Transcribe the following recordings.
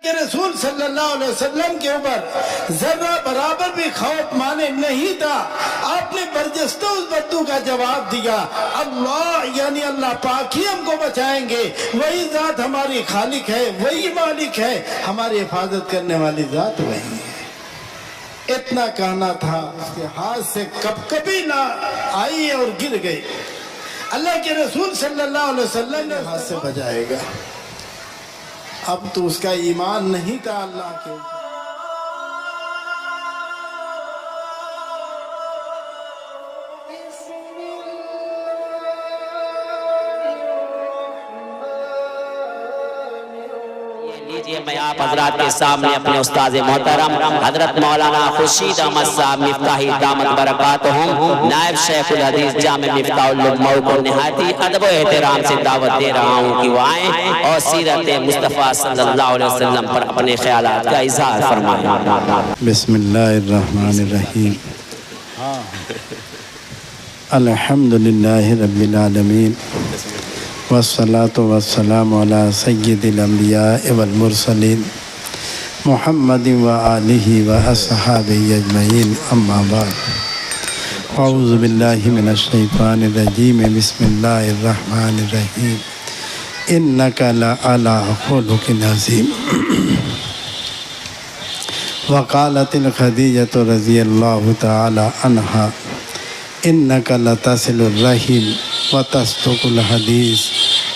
کہ رسول صلی اللہ علیہ وسلم کے اوپر ذرہ برابر بھی خوف مانے نہیں تھا. آپ نے برجستہ اس بدو کا جواب دیا، اللہ یعنی اللہ پاک ہی ہم کو بچائیں گے، وہی ذات ہماری خالق ہے، وہی مالک ہے، ہماری حفاظت کرنے والی ذات وہی ہے. اتنا کہنا تھا، اس کے ہاتھ سے کبھی نہ آئی اور گر گئی. اللہ کے رسول صلی اللہ علیہ وسلم نے ہاتھ سے بچائے گا. اب تو اس کا ایمان نہیں تھا اللہ کے اوپر. میں آپ حضرات کے سامنے اپنے استاذ محترم حضرت مولانا خورشید احمد صاحب مفتاحی دامت برکاتہم نائب شیخ الحدیث جامع مفتاح العلماء کو نہایتی ادب و احترام سے دعوت دے رہا ہوں کہ وہ آئیں اور سیرت مصطفیٰ صلی اللہ علیہ وسلم پر اپنے خیالات کا اظہار فرمائیں. بسم اللہ الرحمن الرحیم. الحمدللہ رب العالمین والصلاة والسلام على سید الانبیاء والمرسلین محمد وآلہ واصحابہ اجمعین. اما بعد، اعوذ باللہ من الشیطان الرجیم. بسم اللہ الرحمن الرحیم. انک لعلی خلق عظیم. وقالت الخدیجۃ رضی اللہ تعالی عنہا انک لتصل الرحم وتصدق الحدیث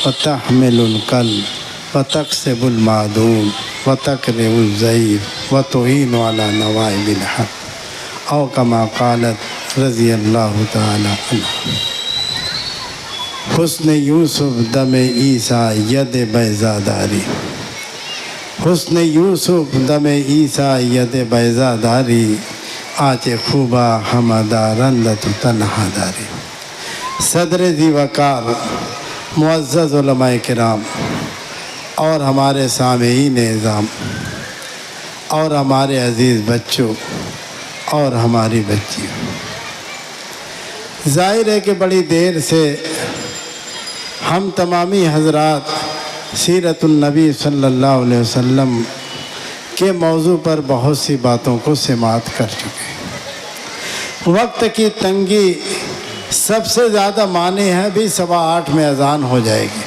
وتحمل القلب وتکسب المعدوم وتقرئ الضیف وتعین علی نوائب الحق او کما قالت رضی اللہ تعالی عنہ. حسن یوسف دم عیسیٰ ید بیضا داری. حسن یوسف دم عیسیٰ ید بیضا داری. آچ خوبا حمدہ رندت تنہا داری. صدر ذی وقار معزز علماء کرام اور ہمارے سامعین اعظام اور ہمارے عزیز بچوں اور ہماری بچیوں، ظاہر ہے کہ بڑی دیر سے ہم تمامی حضرات سیرت النبی صلی اللہ علیہ وسلم کے موضوع پر بہت سی باتوں کو سماعت کر چکے. وقت کی تنگی سب سے زیادہ معنی ہے، بھی 8:15 میں اذان ہو جائے گی.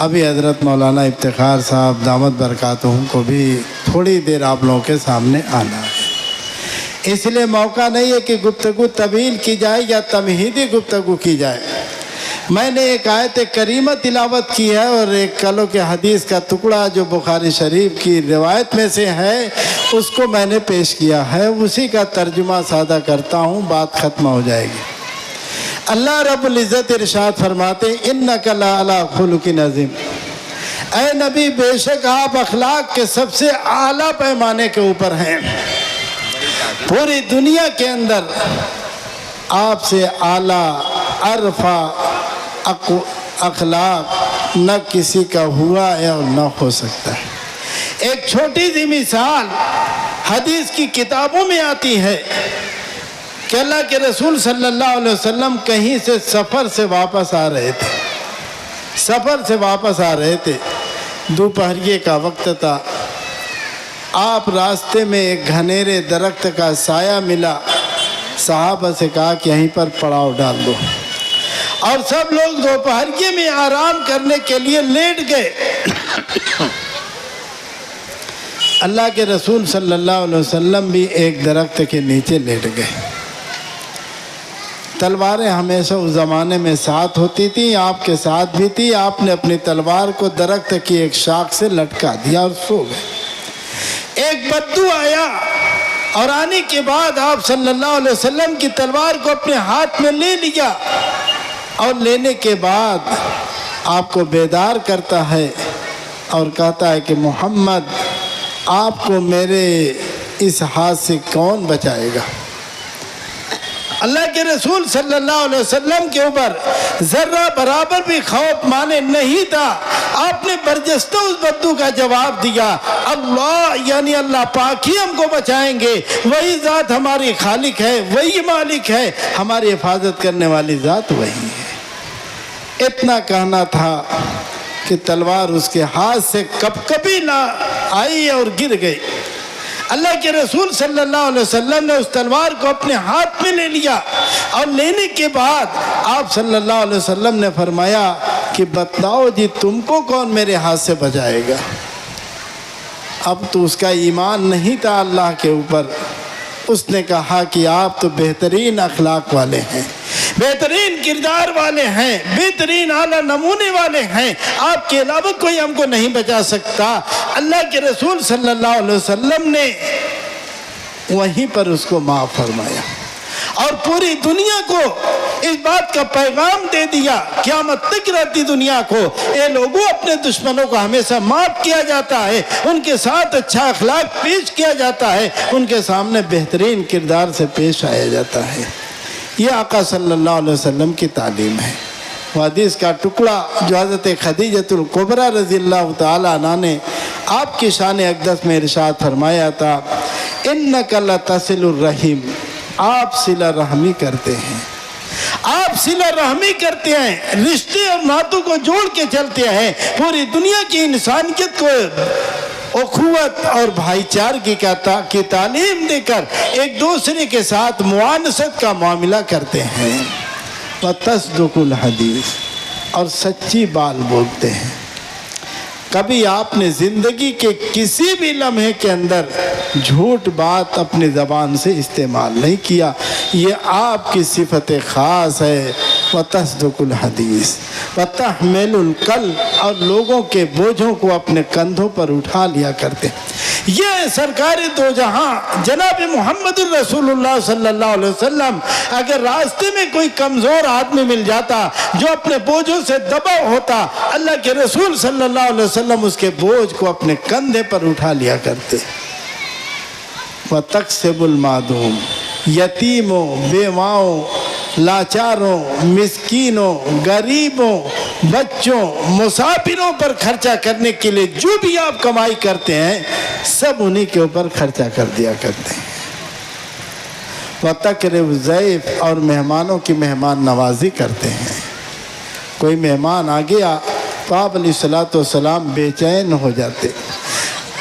ابھی حضرت مولانا افتخار صاحب دامت برکاتہم کو بھی تھوڑی دیر آپ لوگوں کے سامنے آنا ہے، اس لیے موقع نہیں ہے کہ گفتگو طویل کی جائے یا تمہیدی گفتگو کی جائے. میں نے ایک آیت کریمہ تلاوت کی ہے اور ایک کلو کے حدیث کا ٹکڑا جو بخاری شریف کی روایت میں سے ہے اس کو میں نے پیش کیا ہے، اسی کا ترجمہ سادہ کرتا ہوں، بات ختم ہو جائے گی. اللہ رب العزت ارشاد فرماتے انک لعلی خلق عظیم. اے نبی بے شک آپ اخلاق کے سب سے اعلیٰ پیمانے کے اوپر ہیں. پوری دنیا کے اندر آپ سے اعلیٰ عرفہ اخلاق نہ کسی کا ہوا ہے اور نہ ہو سکتا ہے. ایک چھوٹی سی مثال حدیث کی کتابوں میں آتی ہے کہ اللہ کے رسول صلی اللہ علیہ وسلم کہیں سے سفر سے واپس آ رہے تھے. دوپہریے کا وقت تھا. آپ راستے میں ایک گھنیرے درخت کا سایہ ملا. صحابہ سے کہا کہ یہیں پر پڑاؤ ڈال دو، اور سب لوگ دوپہریے میں آرام کرنے کے لیے لیٹ گئے. اللہ کے رسول صلی اللہ علیہ وسلم بھی ایک درخت کے نیچے لیٹ گئے. تلواریں ہمیشہ اس زمانے میں ساتھ ہوتی تھیں، آپ کے ساتھ بھی تھی. آپ نے اپنی تلوار کو درخت کی ایک شاخ سے لٹکا دیا اور سو گئے. ایک بدو آیا اور آنے کے بعد آپ صلی اللہ علیہ وسلم کی تلوار کو اپنے ہاتھ میں لے لیا، اور لینے کے بعد آپ کو بیدار کرتا ہے اور کہتا ہے کہ محمد آپ کو میرے اس ہاتھ سے کون بچائے گا. اللہ کے رسول صلی اللہ علیہ وسلم کے اوپر ذرہ برابر بھی خوف مانے نہیں تھا. آپ نے برجستہ اس بدو کا جواب دیا، اللہ یعنی اللہ پاک ہی ہم کو بچائیں گے، وہی ذات ہماری خالق ہے، وہی مالک ہے، ہماری حفاظت کرنے والی ذات وہی ہے. اتنا کہنا تھا کہ تلوار اس کے ہاتھ سے کبھی نہ آئی اور گر گئی۔ اللہ کے رسول صلی اللہ علیہ وسلم نے اس تلوار کو اپنے ہاتھ میں لے لیا، اور لینے کے بعد آپ صلی اللہ علیہ وسلم نے فرمایا کہ بتلاؤ جی تم کو کون میرے ہاتھ سے بچائے گا؟ اب تو اس کا ایمان نہیں تھا اللہ کے اوپر۔ اس نے کہا کہ آپ تو بہترین اخلاق والے ہیں، بہترین کردار والے ہیں، بہترین اعلیٰ نمونے والے ہیں، آپ کے علاوہ کوئی ہم کو نہیں بچا سکتا۔ اللہ کے رسول صلی اللہ علیہ وسلم نے وہیں پر اس کو معاف فرمایا، اور پوری دنیا کو اس بات کا پیغام دے دیا، قیامت تک رہتی دنیا کو، اے لوگوں اپنے دشمنوں کو ہمیشہ معاف کیا جاتا ہے، ان کے ساتھ اچھا اخلاق پیش کیا جاتا ہے، ان کے سامنے بہترین کردار سے پیش آیا جاتا ہے۔ یہ آقا صلی اللہ علیہ وسلم کی تعلیم ہے۔ وہ حدیث کا ٹکڑا جو حضرت خدیجۃ الکبریٰ رضی اللہ تعالیٰ عنہ نے آپ کی شان اقدس میں ارشاد فرمایا تھا، اِنَّكَ لَتَصِلُ الرَّحِيمِ، آپ صلہ رحمی کرتے ہیں، آپ صلہ رحمی کرتے ہیں، رشتے اور ناتوں کو جوڑ کے چلتے ہیں، پوری دنیا کی انسانیت کو اخوت اور بھائی چارگی کی تعلیم دے کر ایک دوسرے کے ساتھ معاونت کا معاملہ کرتے ہیں۔ وَتَصْدُقُ الْحَدِيثِ، اور سچی بات بولتے ہیں۔ کبھی آپ نے زندگی کے کسی بھی لمحے کے اندر جھوٹ بات اپنی زبان سے استعمال نہیں کیا، یہ آپ کی صفت خاص ہے۔ وَتَصْدُقُ الْحَدِيثِ وَتَحْمِلُ الْكَلَّ، اور لوگوں کے بوجھوں کو اپنے کندھوں پر اٹھا لیا کرتے ہیں۔ یہ سرکار دو جہاں جناب محمد الرسول اللہ صلی اللہ علیہ وسلم، اگر راستے میں کوئی کمزور آدمی مل جاتا جو اپنے بوجھوں سے دبا ہوتا، اللہ کے رسول صلی اللہ علیہ وسلم اس کے بوجھ کو اپنے کندھے پر اٹھا لیا کرتے۔ وَتَقْسِبُ الْمَعْدُومِ، یتیموں، بیواؤں، لاچاروں، مسکینوں، غریبوں، بچوں، مسافروں پر خرچہ کرنے کے لیے جو بھی آپ کمائی کرتے ہیں سب انہی کے اوپر خرچہ کر دیا کرتے ہیں۔ وَتَقْرِبُ الضَّيْفَ، اور مہمانوں کی مہمان نوازی کرتے ہیں۔ کوئی مہمان آ گیا تو آپ علیہ السلام بے چین ہو جاتے،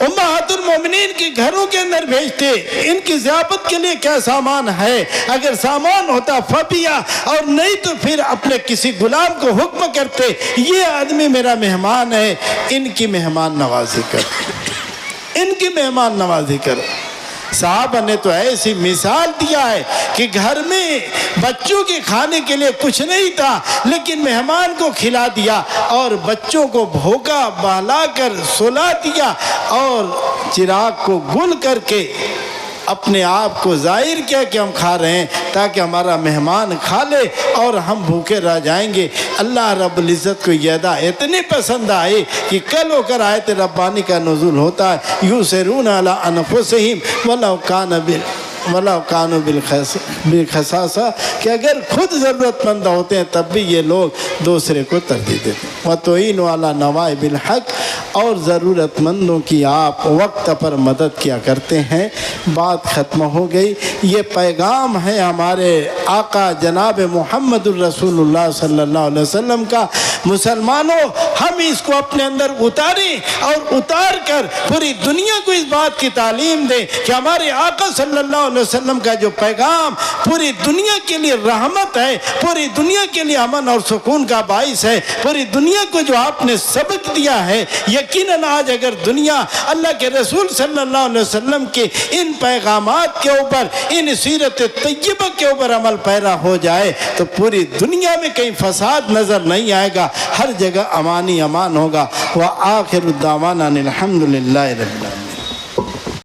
امہات المومنین کے گھروں کے اندر بھیجتے، ان کی ضیافت کے لیے کیا سامان ہے، اگر سامان ہوتا فبیا، اور نہیں تو پھر اپنے کسی غلام کو حکم کرتے یہ آدمی میرا مہمان ہے، ان کی مہمان نوازی کر، ان کی مہمان نوازی کر۔ صحابہ نے تو ایسی مثال دیا ہے کہ گھر میں بچوں کے کھانے کے لیے کچھ نہیں تھا، لیکن مہمان کو کھلا دیا اور بچوں کو بھوکا بہلا کر سلا دیا، اور چراغ کو گل کر کے اپنے آپ کو ظاہر کیا کہ ہم کھا رہے ہیں، تاکہ ہمارا مہمان کھا لے اور ہم بھوکے رہ جائیں گے۔ اللہ رب العزت کو یہ ادا اتنی پسند آئی کہ کل ہو کر آیت ربانی کا نزول ہوتا ہے، یُؤْثِرُونَ عَلَىٰ أَنفُسِهِمْ وَلَوْ كَانُوا بِالْخَصَاصَةِ، کہ اگر خود ضرورت مند ہوتے ہیں تب بھی یہ لوگ دوسرے کو ترجیح دیتے ہیں۔ وَتُعِينُوا عَلَىٰ نَوَائِبِ الْحَقِّ، اور ضرورت مندوں کی آپ وقت پر مدد کیا کرتے ہیں۔ بات ختم ہو گئی۔ یہ پیغام ہے ہمارے آقا جناب محمد الرسول اللہ صلی اللہ علیہ وسلم کا۔ مسلمانوں، ہم اس کو اپنے اندر اتاریں اور اتار کر پوری دنیا کو اس بات کی تعلیم دیں کہ ہمارے آقا صلی اللہ علیہ وسلم کا جو پیغام پوری دنیا کے لیے رحمت ہے، پوری دنیا کے لیے امن اور سکون کا باعث ہے، پوری دنیا کو جو آپ نے سبق دیا ہے، یقیناً آج اگر دنیا اللہ کے رسول صلی اللہ علیہ وسلم کے ان پیغامات کے اوپر، ان سیرت طیبہ کے اوپر عمل پیرا ہو جائے تو پوری دنیا میں کہیں فساد نظر نہیں آئے گا، ہر جگہ امان ہی امان ہوگا۔ وآخر الدعوانا الحمدللہ رب العالمین۔